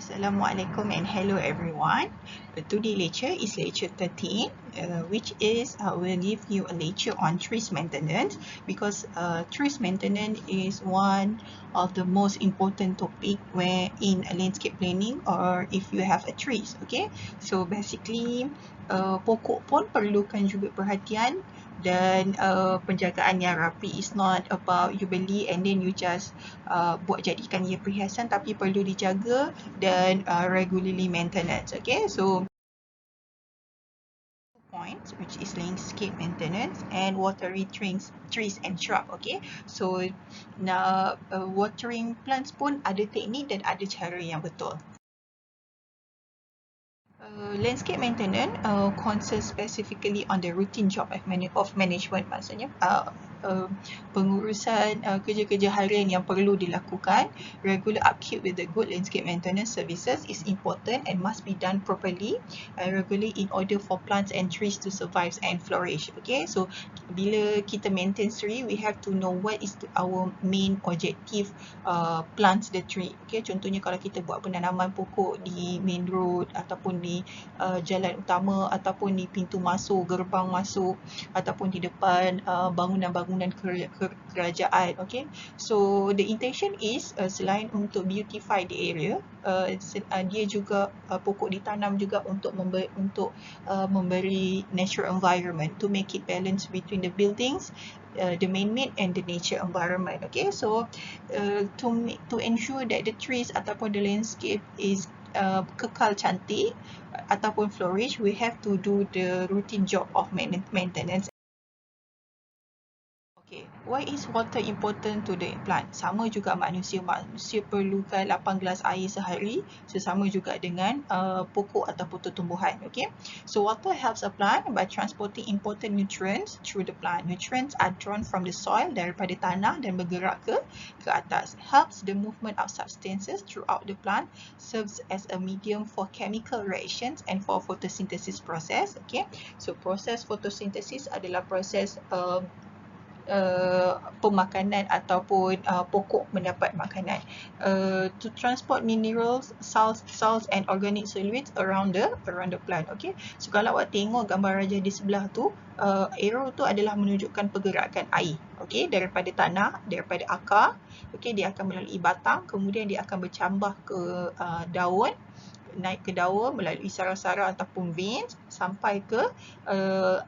Assalamualaikum and hello everyone. Today lecture is lecture 13, which is will give you a lecture on trees maintenance because trees maintenance is one of the most important topic where in a landscape planning or if you have a trees. Okay, so basically pokok pun perlukan juga perhatian. Dan penjagaan yang rapi is not about you beli and then you just buat jadikan ia perhiasan, tapi perlu dijaga dan regularly maintenance. Okay, so points which is landscape maintenance and watering trees and shrub. Okay, so now watering plants pun ada teknik dan ada cara yang betul. Landscape maintenance concerns specifically on the routine job of management, maksudnya pengurusan kerja-kerja harian yang perlu dilakukan. Regular upkeep with the good landscape maintenance services is important and must be done properly regularly in order for plants and trees to survive and flourish. Okay, so bila kita maintain tree, we have to know what is our main objective plants the tree. Okay, contohnya kalau kita buat penanaman pokok di main road ataupun di jalan utama ataupun di pintu masuk, gerbang masuk ataupun di depan bangunan-bangunan kerajaan. Okay, so the intention is selain untuk beautify the area, dia juga pokok ditanam juga untuk memberi natural environment to make it balance between the buildings, the man-made and the nature environment. Okay, so to ensure that the trees ataupun the landscape is kekal cantik ataupun flourish, we have to do the routine job of maintenance. Okay, why is water important to the plant? Sama juga manusia perlukan 8 gelas air sehari, sesama juga dengan pokok ataupun tumbuhan. Okay, so water helps a plant by transporting important nutrients through the plant. Nutrients are drawn from the soil, daripada tanah dan bergerak ke atas. Helps the movement of substances throughout the plant, serves as a medium for chemical reactions and for photosynthesis process. Okay, so proses photosynthesis adalah proses pemakanan ataupun pokok mendapat makanan. To transport minerals, salts and organic solids around the plant. Okay, so kalau awak tengok gambar raja di sebelah tu, arrow tu adalah menunjukkan pergerakan air. Okay, daripada tanah, daripada akar. Okay, dia akan melalui batang, kemudian dia akan bercambah ke daun, naik ke daun melalui sarang-sarang ataupun veins sampai ke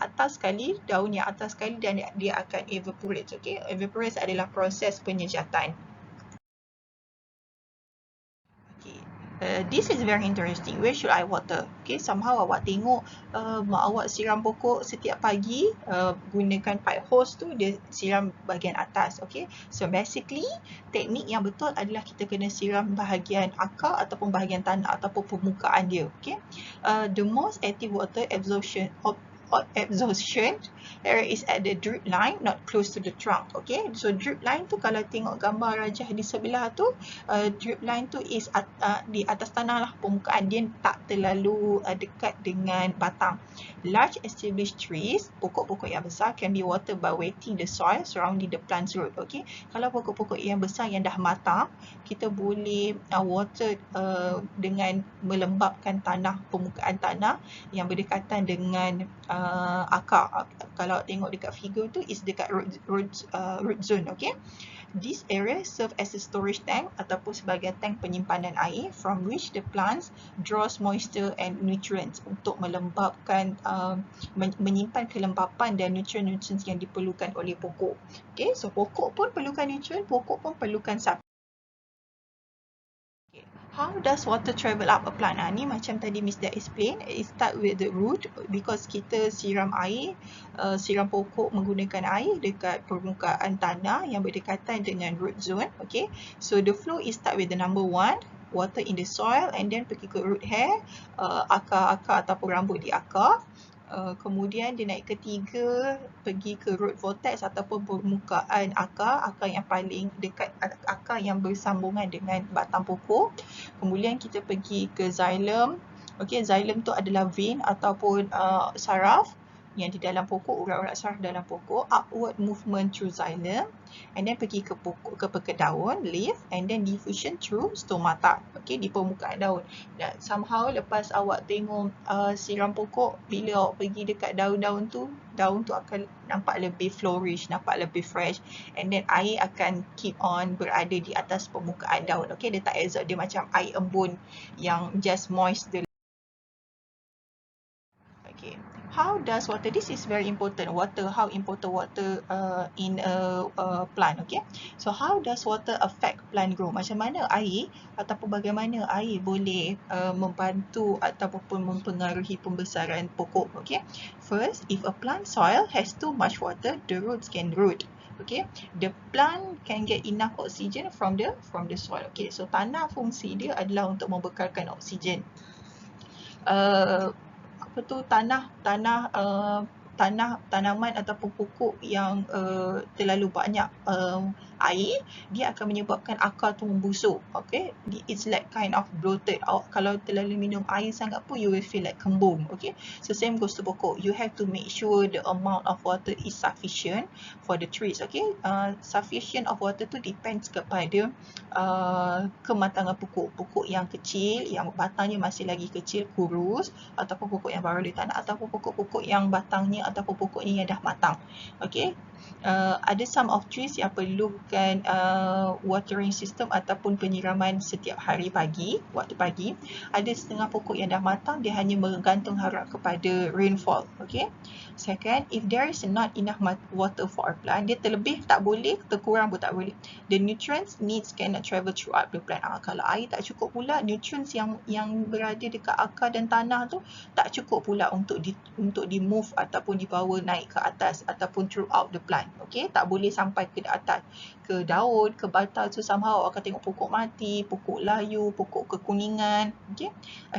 atas sekali, daun yang atas sekali, dan dia akan evaporate. Okay, evaporate adalah proses penyejatan. Okay, this is very interesting. Where should I water? Okay, somehow awak tengok mak awak siram pokok setiap pagi, gunakan pipe hose tu, dia siram bahagian atas. Okay, so basically teknik yang betul adalah kita kena siram bahagian akar ataupun bahagian tanah ataupun permukaan dia. Okay, the most active water absorption area is at the drip line, not close to the trunk. Okay, so drip line tu kalau tengok gambar rajah di sebelah tu, drip line tu is di atas tanah lah, permukaan dia tak terlalu dekat dengan batang. Large established trees, pokok-pokok yang besar, can be watered by wetting the soil surrounding the plant's root. Okay, kalau pokok-pokok yang besar yang dah matang, kita boleh water dengan melembabkan tanah, permukaan tanah yang berdekatan dengan akar. Kalau tengok dekat figure tu is dekat root zone. Okay, this area serve as a storage tank ataupun sebagai tank penyimpanan air from which the plants draws moisture and nutrients untuk melembabkan menyimpan kelembapan dan nutrient yang diperlukan oleh pokok. Okay, so pokok pun perlukan nutrient, pokok pun perlukan supplement. How does water travel up a plant? Ni macam tadi Miss dah explain, it start with the root because kita siram air, siram pokok menggunakan air dekat permukaan tanah yang berdekatan dengan root zone. Okay, so the flow is start with the number 1, water in the soil, and then pergi ke root hair, akar-akar ataupun rambut di akar. Kemudian dia naik ke 3, pergi ke root vortex ataupun permukaan akar yang paling dekat, akar yang bersambungan dengan batang pokok. Kemudian kita pergi ke xylem. Okay, xylem tu adalah vein ataupun saraf. yang di dalam pokok, urat-urat saraf dalam pokok, upward movement through xylem, and then pergi ke pokok, ke daun, leaf, and then diffusion through stomata, okay, di permukaan daun. Dan somehow lepas awak tengok siram pokok, bila awak pergi dekat daun-daun tu akan nampak lebih flourish, nampak lebih fresh, and then air akan keep on berada di atas permukaan daun. Okay, dia tak exert, dia macam air embun yang just moist the. Okay, how does water, this is very important, water, how important water in a plant, okay. So how does water affect plant grow? Macam mana air ataupun bagaimana air boleh membantu ataupun mempengaruhi pembesaran pokok, okay. First, if a plant soil has too much water, the roots can root. Okay, the plant can get enough oxygen from the soil. Okay, so tanah fungsi dia adalah untuk membekalkan oksigen. Apa tu, tanaman ataupun pokok yang terlalu banyak air, dia akan menyebabkan akar tu membusuk. Okay, it's like kind of bloated. Kalau terlalu minum air sangat pun, you will feel like kembung. Okay, so same goes to pokok. You have to make sure the amount of water is sufficient for the trees. Okay, sufficient of water tu depends kepada kematangan pokok. Pokok yang kecil, yang batangnya masih lagi kecil, kurus, ataupun pokok yang baru ditanam, ataupun pokok-pokok yang batangnya ataupun pokoknya yang dah matang. Okay, ada some of trees yang perlukan watering system ataupun penyiraman setiap hari pagi, waktu pagi. Ada setengah pokok yang dah matang, dia hanya bergantung harap kepada rainfall. Okay, second, if there is not enough water for a plant, dia terlebih tak boleh, terkurang pun tak boleh. The nutrients needs cannot travel throughout the plant. Kalau air tak cukup pula, nutrients yang berada dekat akar dan tanah tu tak cukup pula untuk di move ataupun dibawa naik ke atas ataupun throughout the plant. Okay, tak boleh sampai ke atas, ke daun, ke batang. So somehow awak akan tengok pokok mati, pokok layu, pokok kekuningan. Okay,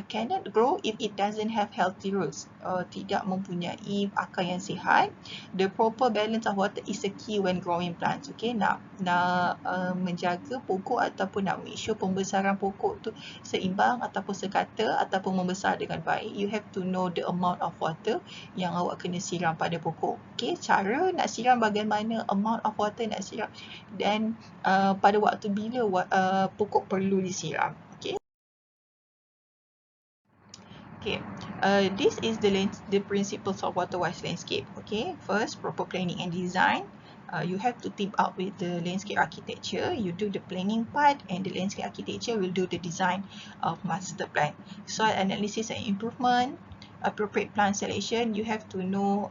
cannot grow if it doesn't have healthy roots. Tidak mempunyai akar yang sihat. The proper balance of water is a key when growing plants. Okay, nak menjaga pokok ataupun nak make sure pembesaran pokok tu seimbang ataupun sekata ataupun membesar dengan baik, you have to know the amount of water yang awak kena siram pada pokok. Okay, cara nak siram bagaimana, amount of water nak siram, dan pada waktu bila pokok perlu disiram. Okay. Okay, this is the principles of water-wise landscape. Okay, first, proper planning and design. You have to team up with the landscape architecture. You do the planning part, and the landscape architecture will do the design of master plan. Soil analysis and improvement. Appropriate plant selection, you have to know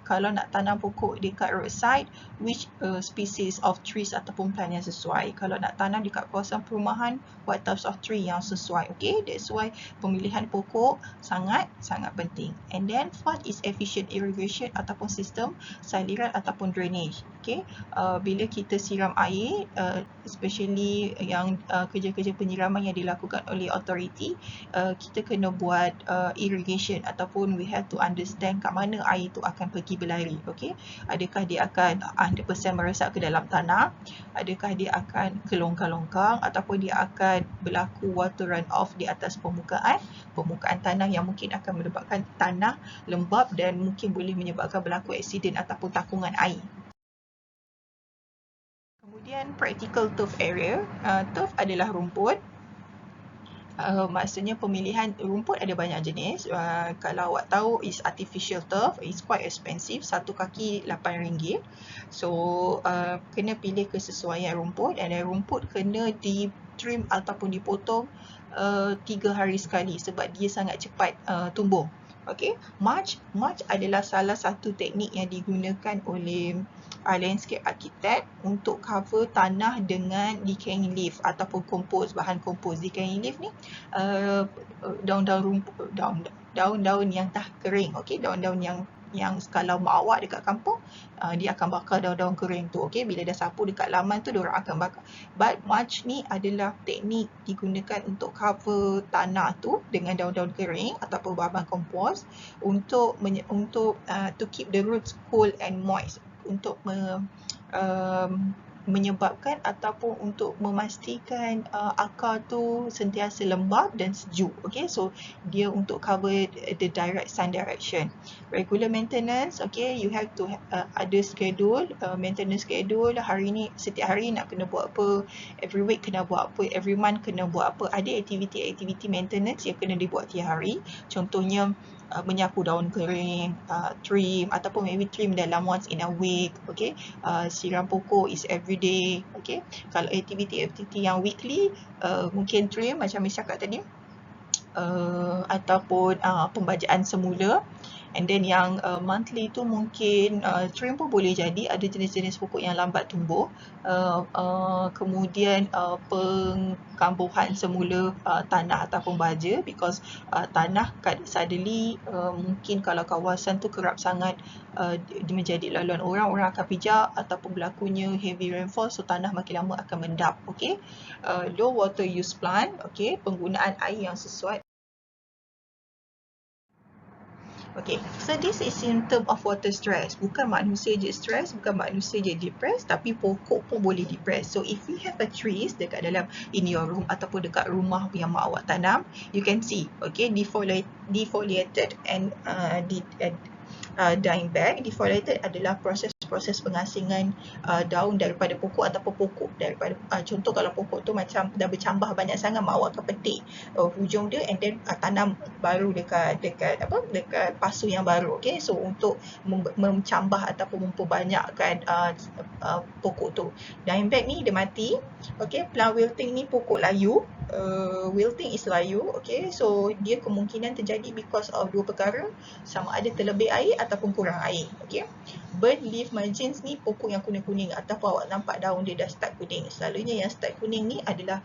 kalau nak tanam pokok dekat roadside, which species of trees ataupun plant yang sesuai. Kalau nak tanam dekat kawasan perumahan, what types of tree yang sesuai. Okay, that's why pemilihan pokok sangat penting. And then fourth is efficient irrigation ataupun sistem saliran ataupun drainage. Okay, bila kita siram air, especially yang kerja-kerja penyiraman yang dilakukan oleh authority, kita kena buat irrigation ataupun we have to understand kat mana air tu akan pergi berlari. Okay, adakah dia akan 100% meresap ke dalam tanah, adakah dia akan ke longkang-longkang, ataupun dia akan berlaku water run off di atas permukaan tanah yang mungkin akan menyebabkan tanah lembap dan mungkin boleh menyebabkan berlaku aksiden ataupun takungan air. Kemudian practical turf area. Turf adalah rumput. Maksudnya pemilihan rumput ada banyak jenis. Kalau awak tahu is artificial turf, is quite expensive, satu kaki RM8. So kena pilih kesesuaian rumput, dan rumput kena di trim ataupun dipotong 3 hari sekali sebab dia sangat cepat tumbuh. Okay, mulch adalah salah satu teknik yang digunakan oleh landscape architect untuk cover tanah dengan decaying leaf ataupun kompos, bahan kompos. Decaying leaf ni daun-daun rumput, daun-daun yang dah kering. Okay, daun-daun yang kalau mak awak dekat kampung, dia akan bakar daun-daun kering tu. Okay, bila dah sapu dekat laman tu, diorang akan bakar. But mulch ni adalah teknik digunakan untuk cover tanah tu dengan daun-daun kering ataupun bahan kompos untuk to keep the roots cool and moist, untuk menyebabkan ataupun untuk memastikan akar tu sentiasa lembap dan sejuk. Okay, so dia untuk cover the direct sun direction. Regular maintenance, okay, you have to ada schedule, maintenance schedule. Hari ni, setiap hari nak kena buat apa, every week kena buat apa, every month kena buat apa. Ada aktiviti maintenance yang kena dibuat tiap hari. Contohnya menyapu daun kering, trim, ataupun maybe trim dalam once in a week. Okay, siram pokok is everyday. Okay, kalau aktiviti yang weekly, mungkin trim macam Miss cakap tadi, ataupun pembajaan semula. And then yang monthly tu mungkin trim pun boleh jadi, ada jenis-jenis pokok yang lambat tumbuh. Kemudian pengkambuhan semula tanah ataupun baja, because tanah suddenly mungkin kalau kawasan tu kerap sangat menjadi laluan orang akan pijak ataupun berlakunya heavy rainfall, so tanah makin lama akan mendap. Okay, low water use plant, okay, penggunaan air yang sesuai. Okay, so this is symptom of water stress. Bukan manusia je stress, bukan manusia je depressed, tapi pokok pun boleh depressed. So if we have a trees dekat dalam in your room ataupun dekat rumah yang mak awak tanam, you can see, okay, defoliated and dying back. Defoliated adalah proses pengasingan daun daripada pokok ataupun pokok daripada contoh kalau pokok tu macam dah bercambah banyak sangat, mak awak akan petik hujung dia and then tanam baru dekat pasu yang baru. Okay, so untuk mencambah ataupun memperbanyakkan pokok tu. Dying back ni dia mati. Okay, plant wilting ni pokok layu. Wilting is layu. Okay, so dia kemungkinan terjadi because of dua perkara, sama ada terlebih air ataupun kurang air. Okay, burn leaf margins ni pokok yang kuning-kuning ataupun awak nampak daun dia dah start kuning. Selalunya yang start kuning ni adalah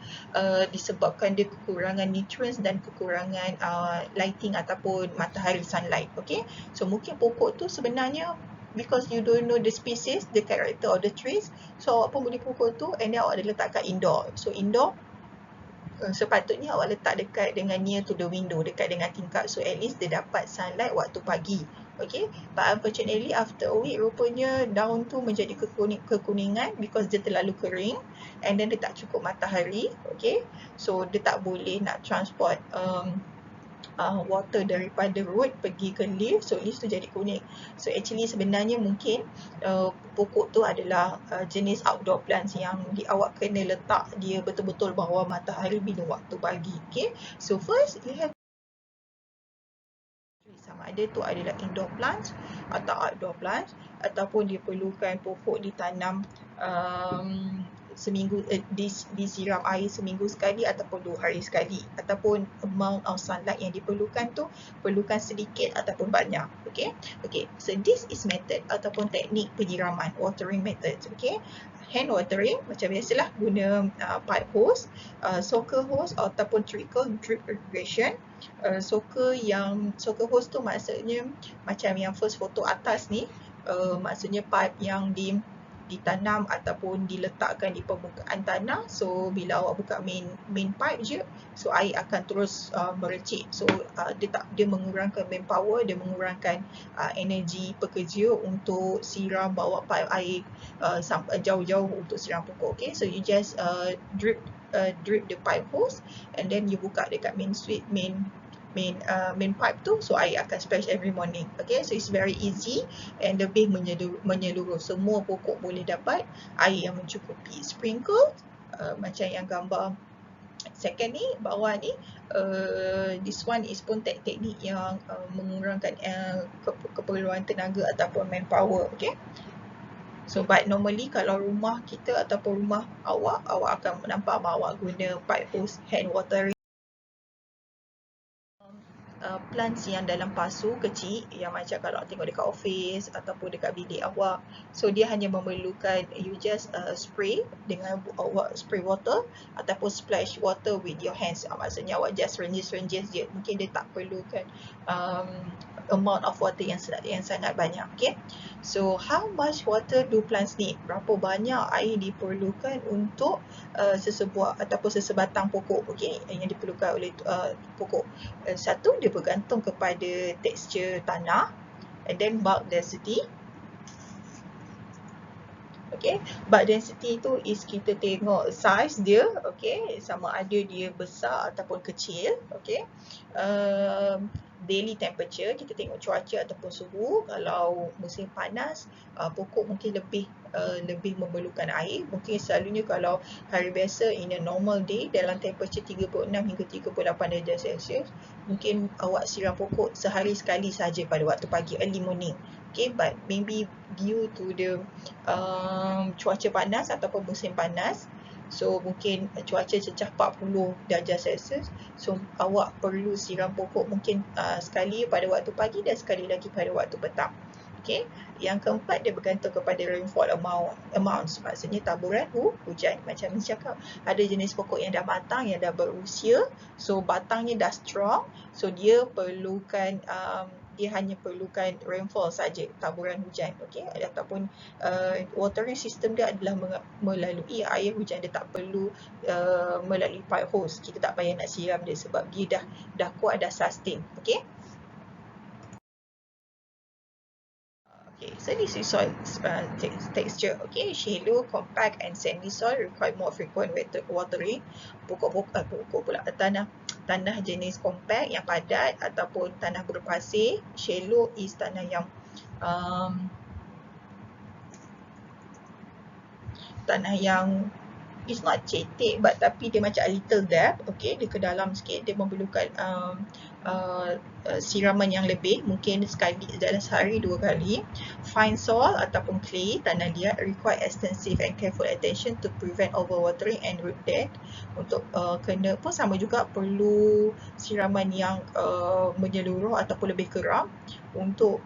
disebabkan dia kekurangan nutrients dan kekurangan lighting ataupun matahari sunlight. Okay, so mungkin pokok tu sebenarnya because you don't know the species, the character of the trees, so awak pun beli pokok tu and then awak dah letak kat indoor. So indoor sepatutnya awak letak dekat dengan near to the window, dekat dengan tingkap, so at least dia dapat sunlight waktu pagi. Okay, but unfortunately after a week rupanya daun tu menjadi kekuningan because dia terlalu kering and then dia tak cukup matahari. Okay, so dia tak boleh nak transport water daripada root pergi ke leaf, so leaf tu jadi kuning. So actually sebenarnya mungkin pokok tu adalah jenis outdoor plants yang awak kena letak dia betul-betul bawah matahari bila waktu pagi. Okay, so first you have sama ada tu adalah indoor plants atau outdoor plants, ataupun dia perlukan pokok ditanam seminggu, disiram air seminggu sekali ataupun 2 hari sekali, ataupun amount of sunlight yang diperlukan tu perlukan sedikit ataupun banyak. Okay, so this is method ataupun teknik penyiraman, watering methods. Okay, hand watering macam biasalah, guna pipe hose, soaker hose ataupun trickle drip irrigation. Soaker hose tu maksudnya macam yang first foto atas ni, maksudnya pipe yang ditanam ataupun diletakkan di permukaan tanah. So bila awak buka main pipe je, so air akan terus merecik. So dia mengurangkan manpower, dia mengurangkan energi pekerja untuk siram, bawa pipe air sampai jauh-jauh untuk siram pokok. Okay, so you just drip the pipe hose and then you buka dekat main pipe tu, so air akan splash every morning. Okay, so it's very easy and lebih menyeluruh. Semua pokok boleh dapat air yang mencukupi. Sprinkle macam yang gambar second ni, bawah ni, this one is pun teknik yang mengurangkan keperluan tenaga ataupun manpower. Okay, so but normally kalau rumah kita ataupun rumah awak akan nampak mak awak guna pipe hose hand watering. Plants yang dalam pasu kecil, yang macam kalau tengok dekat office ataupun dekat bilik awak, so dia hanya memerlukan you just spray dengan awak spray water ataupun splash water with your hands. Maksudnya awak just renjes je, mungkin dia tak perlukan amount of water yang sangat banyak. Okay, so how much water do plants need? Berapa banyak air diperlukan untuk sesebuah ataupun sesebatang pokok, okay, yang diperlukan oleh pokok. Satu, dia bergantung kepada tekstur tanah and then bulk density. Okay, but density tu is kita tengok size dia, okay, sama ada dia besar ataupun kecil, okay. Daily temperature, kita tengok cuaca ataupun suhu. Kalau musim panas, pokok mungkin lebih memerlukan air. Mungkin selalunya kalau hari biasa in a normal day dalam temperature 36 hingga 38 darjah Celsius, mungkin awak siram pokok sehari sekali saja pada waktu pagi, early morning. Okay, but maybe due to the cuaca panas ataupun musim panas, so mungkin cuaca cecah 40 darjah Celsius, so awak perlu siram pokok mungkin sekali pada waktu pagi dan sekali lagi pada waktu petang. Okay. Yang keempat, dia bergantung kepada rainfall amounts, maksudnya taburan hujan. Macam ni cakap, ada jenis pokok yang dah matang, yang dah berusia, so batangnya dah strong, so dia perlukan dia hanya perlukan rainfall saja, taburan hujan, okey, ataupun watering system dia adalah melalui air hujan. Dia tak perlu melalui pipe hose. Kita tak payah nak siram dia sebab dia dah kuat, dah sustain. Okey. Okay, so this is soil texture. Okay, shallow, compact and sandy soil require more frequent watering. Tanah jenis compact yang padat ataupun tanah berpasir. Shallow is tanah yang it's not cetek, but tapi dia macam a little depth. Okay, dia ke dalam sikit, dia memerlukan siraman yang lebih, mungkin sekali dalam sehari 2 kali. Fine soil ataupun clay, tanah liat, require extensive and careful attention to prevent overwatering and root death. Untuk kena pun sama juga, perlu siraman yang menyeluruh ataupun lebih keram untuk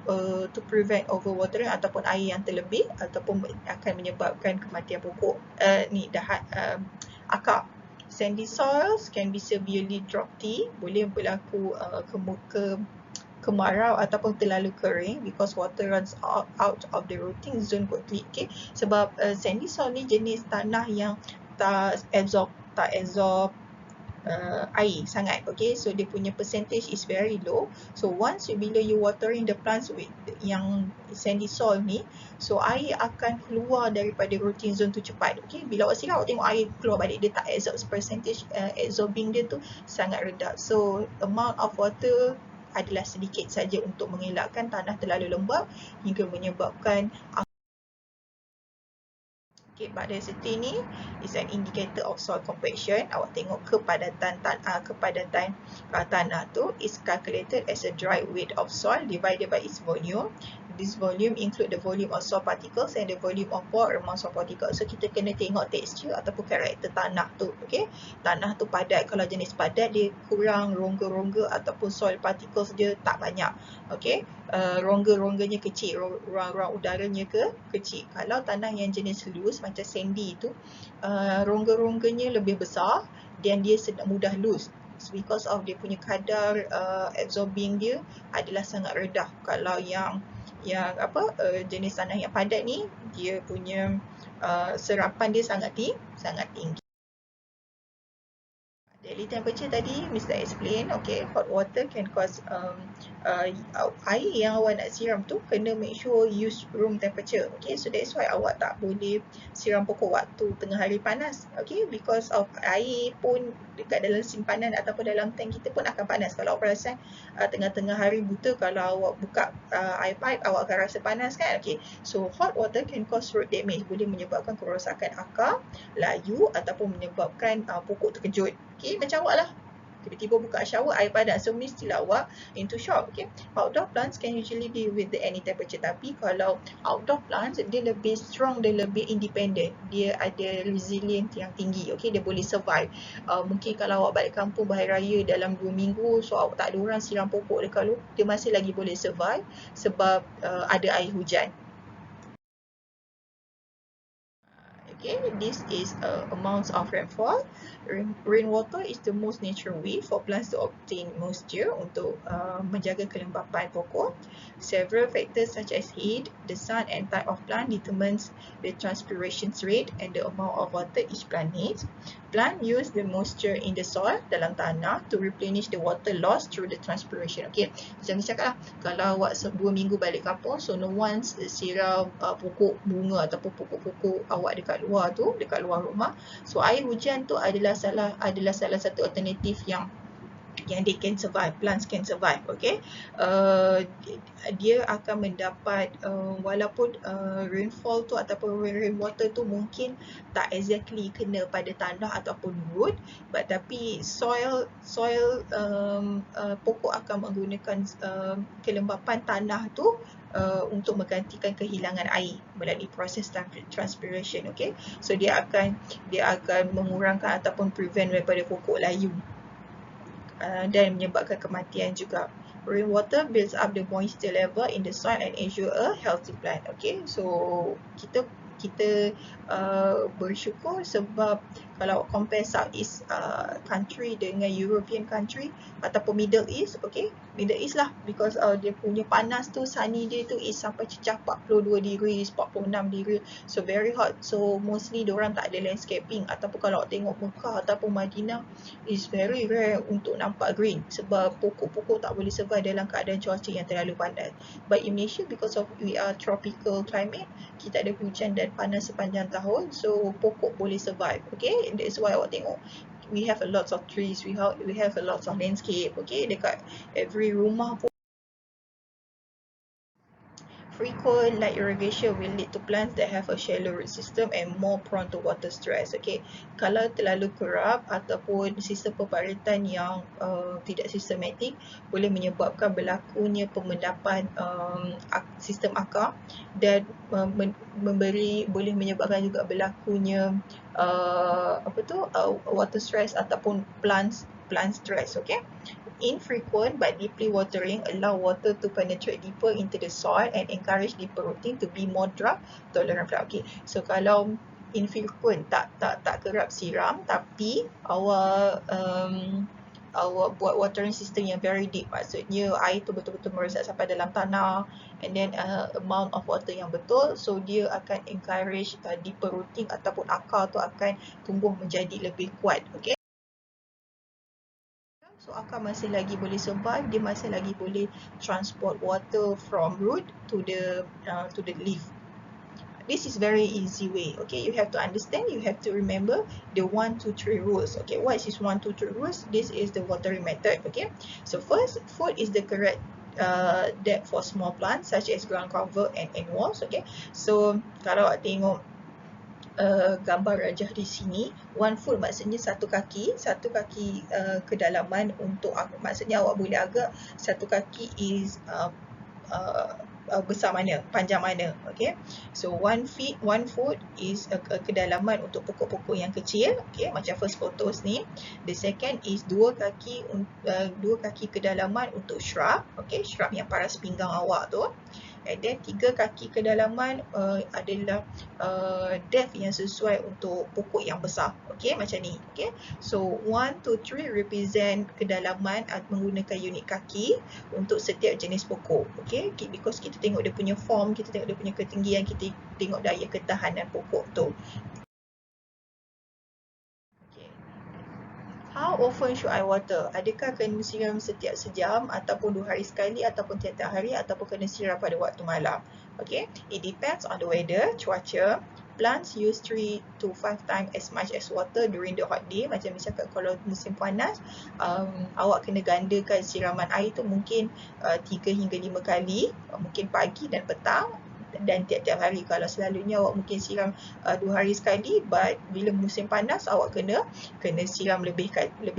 to prevent overwatering ataupun air yang terlebih, ataupun akan menyebabkan kematian pokok akar. Sandy soils can be severely droughty, boleh berlaku kemarau ataupun terlalu kering because water runs out of the rooting zone quickly. Okay, sebab sandy soil ni jenis tanah yang tak absorb air sangat. Okay, so dia punya percentage is very low. So once bila you watering the plants with yang sandy soil ni, so air akan keluar daripada rooting zone tu cepat. Okay, bila awak siram, awak tengok air keluar balik, dia tak absorb, percentage absorbing dia tu sangat rendah. So amount of water adalah sedikit saja untuk mengelakkan tanah terlalu lembab hingga menyebabkan. Okay, but density ni is an indicator of soil compaction. Awak tengok kepadatan tanah tu is calculated as a dry weight of soil divided by its volume. This volume include the volume of soil particles and the volume of pore among soil particles. So kita kena tengok texture ataupun karakter tanah tu. Okay, tanah tu padat, kalau jenis padat dia kurang rongga-rongga ataupun soil particles dia tak banyak. Okay, rongga-rongganya kecil, ruang-ruang udaranya kecil. Kalau tanah yang jenis loose macam sandy tu, rongga-rongganya lebih besar dan dia mudah loose. Because of dia punya kadar absorbing dia adalah sangat rendah. Kalau yang jenis tanah yang padat ni, dia punya serapan dia sangat tinggi. Daily temperature tadi Mr. explain. Okay, hot water can cause air yang awak nak siram tu kena make sure use room temperature. Okay, so that's why awak tak boleh siram pokok waktu tengah hari panas. Okay, because of air pun dekat dalam simpanan ataupun dalam tank kita pun akan panas. Kalau awak perasan tengah-tengah hari buta, kalau awak buka air pipe, awak akan rasa panas kan. Okay, so hot water can cause root damage, boleh menyebabkan kerosakan akar, layu ataupun menyebabkan pokok terkejut. Okay, macam awak lah, tiba-tiba buka shower, air panas, so mestilah awak into shock. Okay, outdoor plants can usually deal with any temperature, tapi kalau outdoor plants dia lebih strong, dia lebih independent, dia ada resilient yang tinggi. Okay, dia boleh survive. Mungkin kalau awak balik kampung berhari raya dalam 2 minggu, so awak tak ada orang siram pokok dia, kalau dia masih lagi boleh survive sebab ada air hujan. Okay, this is amounts of rainfall. Rainwater is the most natural way for plants to obtain moisture untuk menjaga kelembapan pokok. Several factors such as heat, the sun and type of plant determines the transpiration rate and the amount of water each plant needs. Plant use the moisture in the soil, dalam tanah, to replenish the water loss through the transpiration. Okay, macam misalkan lah, kalau awak 2 minggu balik kampung, so no one siram pokok bunga ataupun pokok-pokok awak dekat luar rumah. So air hujan tu adalah salah satu alternatif yang they can survive, plants can survive. Okay, dia akan mendapat walaupun rainfall tu ataupun rainwater tu mungkin tak exactly kena pada tanah ataupun root, but tapi soil pokok akan menggunakan kelembapan tanah tu untuk menggantikan kehilangan air melalui proses transpiration. Okay, so dia akan mengurangkan ataupun prevent daripada pokok layu dan menyebabkan kematian juga. Rainwater builds up the moisture level in the soil and ensure a healthy plant. Okay, so kita bersyukur sebab kalau compare Southeast country dengan European country ataupun Middle East, okay, Middle East lah, because dia punya panas tu, sunny day tu is sampai cecah 42 degrees, 46 degree, so very hot. So mostly diorang tak ada landscaping, ataupun kalau tengok Mekah ataupun Madinah is very rare untuk nampak green sebab pokok-pokok tak boleh survive dalam keadaan cuaca yang terlalu panas. But in Malaysia, because of we are tropical climate, kita ada hujan dan panas sepanjang tahun, so pokok boleh survive. Okay, that's why awak tengok we have a lot of trees, we have a lot of landscape. Okay, dekat every rumah pun. Frequent light irrigation will lead to plants that have a shallow root system and more prone to water stress. Okay, kalau terlalu kerap ataupun sistem pemparatan yang tidak sistematik boleh menyebabkan berlakunya pemendapan sistem akar dan boleh menyebabkan juga berlakunya water stress ataupun plant stress. Okay, infrequent but deeply watering allow water to penetrate deeper into the soil and encourage deeper rooting to be more drought tolerant. Okay, so kalau infrequent, tak kerap siram, tapi awak buat watering system yang very deep, maksudnya air tu betul-betul meresap sampai dalam tanah, and then amount of water yang betul, so dia akan encourage deeper rooting ataupun akar tu akan tumbuh menjadi lebih kuat. Okay, so akar masih lagi boleh survive, dia masih lagi boleh transport water from root to the leaf. This is very easy way. Okay, you have to understand, you have to remember the 1, 2, 3 rules. Okay, what is this 1, 2, 3 rules? This is the watering method. Okay, so first, food is the correct depth for small plants such as ground cover and walls. Okay, so kalau awak tengok gambar rajah di sini, 1 foot maksudnya satu kaki kedalaman untuk, maksudnya awak boleh agak satu kaki is besar mana, panjang mana. Okay, so 1 foot is kedalaman untuk pokok-pokok yang kecil. Okay, macam first photos ni. The second is 2 kaki kedalaman untuk shrub. Okay, shrub yang paras pinggang awak tu. And then 3 kaki kedalaman adalah depth yang sesuai untuk pokok yang besar. Okay, macam ni. Okay, so 1, 2, 3 represent kedalaman menggunakan unit kaki untuk setiap jenis pokok. Okay, because kita tengok dia punya form, kita tengok dia punya ketinggian, kita tengok daya ketahanan pokok tu. How often should I water? Adakah kena siram setiap sejam ataupun 2 hari sekali ataupun tiap-tiap hari ataupun kena siram pada waktu malam? Okay, it depends on the weather, cuaca. Plants use 3 to 5 times as much as water during the hot day. Macam misalkan kalau musim panas, awak kena gandakan siraman air tu mungkin 3 hingga 5 kali, mungkin pagi dan petang, dan tiap-tiap hari. Kalau selalunya awak mungkin siram 2 hari sekali, but bila musim panas awak kena siram lebih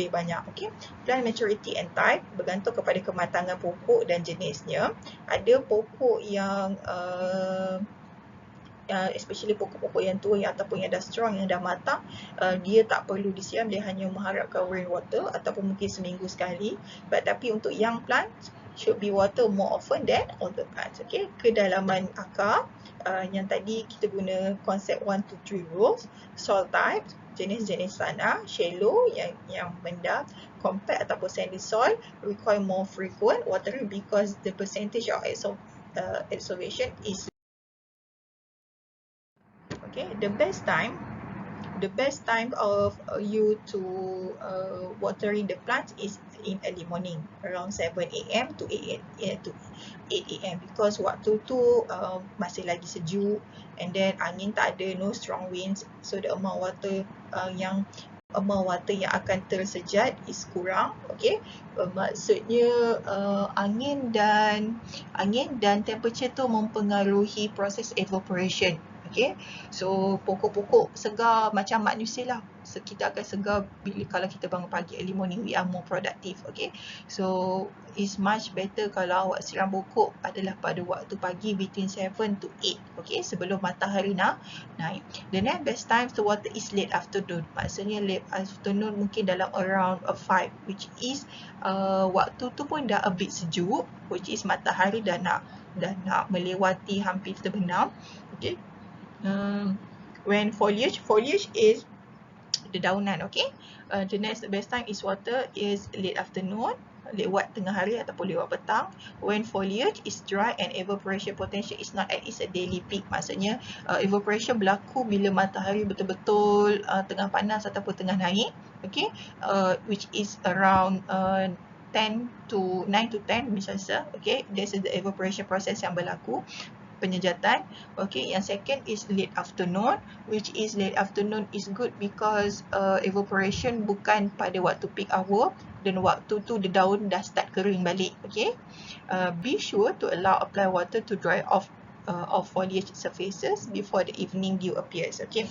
banyak. Okay, plant maturity and type bergantung kepada kematangan pokok dan jenisnya. Ada pokok yang especially pokok-pokok yang tua ataupun yang dah strong, yang dah matang, dia tak perlu disiram, dia hanya mengharapkan rainwater ataupun mungkin seminggu sekali. But tapi untuk young plants should be water more often than older plants. Okay, kedalaman akar, yang tadi kita guna konsep 1, 2, 3 rules. Soil type, jenis-jenis tanah, shallow yang rendah, compact ataupun sandy soil require more frequent watering because the percentage of absorption is. Okay, the best time the best time of you to watering the plants is in early morning, around 7 a.m. to 8 a.m. because waktu tu masih lagi sejuk, and then angin tak ada, no strong winds, so the amount water yang akan tersejat is kurang. Okay, maksudnya angin dan temperature tu mempengaruhi proses evaporation. Okay, so pokok-pokok segar macam manusia lah, so kita akan segar kalau kita bangun pagi, early morning, we are more productive. Okay, so it's much better kalau awak siram pokok adalah pada waktu pagi between 7 to 8, okay, sebelum matahari naik. The next best time to water is late afternoon. Maksudnya late afternoon mungkin dalam around 5, which is waktu tu pun dah a bit sejuk, which is matahari dah nak melewati hampir terbenam. Okay, when foliage is dedaunan. Okay, the next best time is water is late afternoon, lewat tengah hari ataupun lewat petang, when foliage is dry and evaporation potential is not at its daily peak. Maksudnya evaporation berlaku bila matahari betul-betul tengah panas ataupun tengah naik. Okay, which is around 9 to 10 misalnya. Okay, this is the evaporation process yang berlaku, penyejatan. Okay, yang second is late afternoon, which is late afternoon is good because evaporation bukan pada waktu peak hour, dan waktu tu the daun dah start kering balik. Okay, be sure to apply water to dry off foliage surfaces before the evening dew appears. Okay,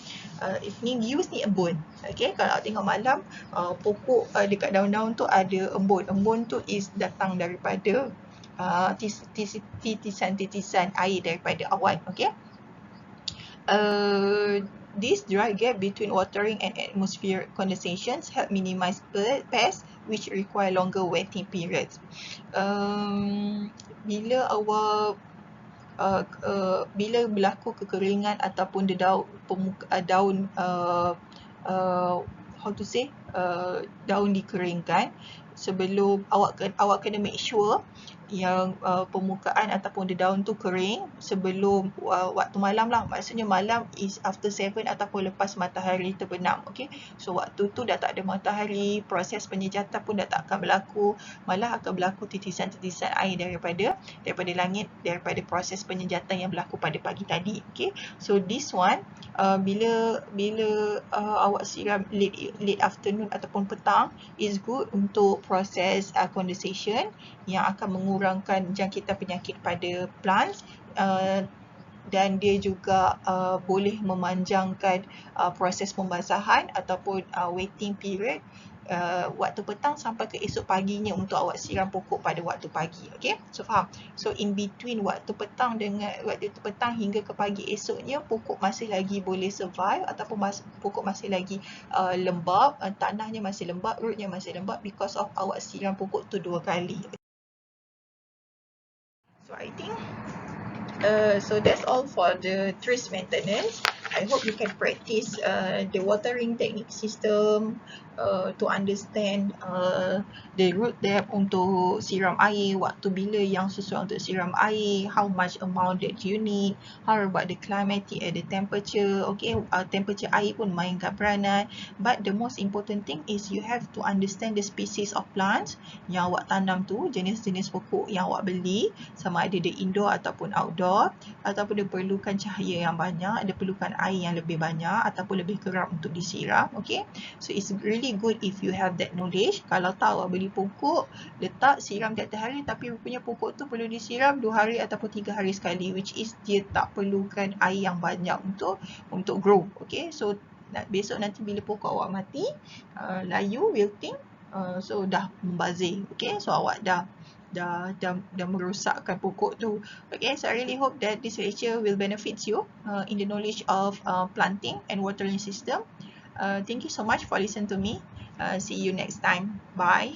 evening dews ni embun. Okay, kalau tengok malam pokok dekat daun-daun tu ada embun. Embun tu is datang daripada titisan-titisan air daripada awan. Okay, this dry gap between watering and atmospheric condensations help minimize pests which require longer wetting periods. Bila bila berlaku kekeringan ataupun daun daun dikeringkan, sebelum awak kena make sure yang permukaan ataupun daun tu kering sebelum waktu malam lah. Maksudnya malam is after 7 ataupun lepas matahari terbenam. Okay, so waktu tu dah tak ada matahari, proses penyejatan pun dah tak akan berlaku, malah akan berlaku titisan-titisan air daripada langit, daripada proses penyejatan yang berlaku pada pagi tadi. Okay, so this one bila awak siram late afternoon ataupun petang is good untuk proses condensation yang akan mengurangkan jangkitan penyakit pada plants, dan dia juga boleh memanjangkan proses pembasahan ataupun waiting period waktu petang sampai ke esok paginya untuk awak siram pokok pada waktu pagi. Okay, so faham? So in between waktu petang hingga ke pagi esoknya, pokok masih lagi boleh survive ataupun pokok masih lagi lembab, tanahnya masih lembab, rootnya masih lembab because of awak siram pokok tu 2 kali. So I think so that's all for the trees maintenance. I hope you can practice the watering technique system to understand the root depth untuk siram air, waktu bila yang sesuai untuk siram air, how much amount that you need, how about the climatic and the temperature. Okay, temperature air pun mainkan peranan, but the most important thing is you have to understand the species of plants yang awak tanam tu, jenis-jenis pokok yang awak beli, sama ada dia indoor ataupun outdoor, ataupun dia perlukan cahaya yang banyak, dia perlukan air yang lebih banyak ataupun lebih kerap untuk disiram. Okay, so it's really good if you have that knowledge. Kalau tak, awak beli pokok, letak siram tiap hari, tapi rupanya pokok tu perlu disiram 2 hari ataupun 3 hari sekali, which is dia tak perlukan air yang banyak untuk grow. Okay, so besok nanti bila pokok awak mati, layu, wilting, so dah membazir. Okay, so awak dah merosakkan pokok tu. Okay, so I really hope that this lecture will benefit you in the knowledge of planting and watering system. Thank you so much for listening to me. See you next time. Bye.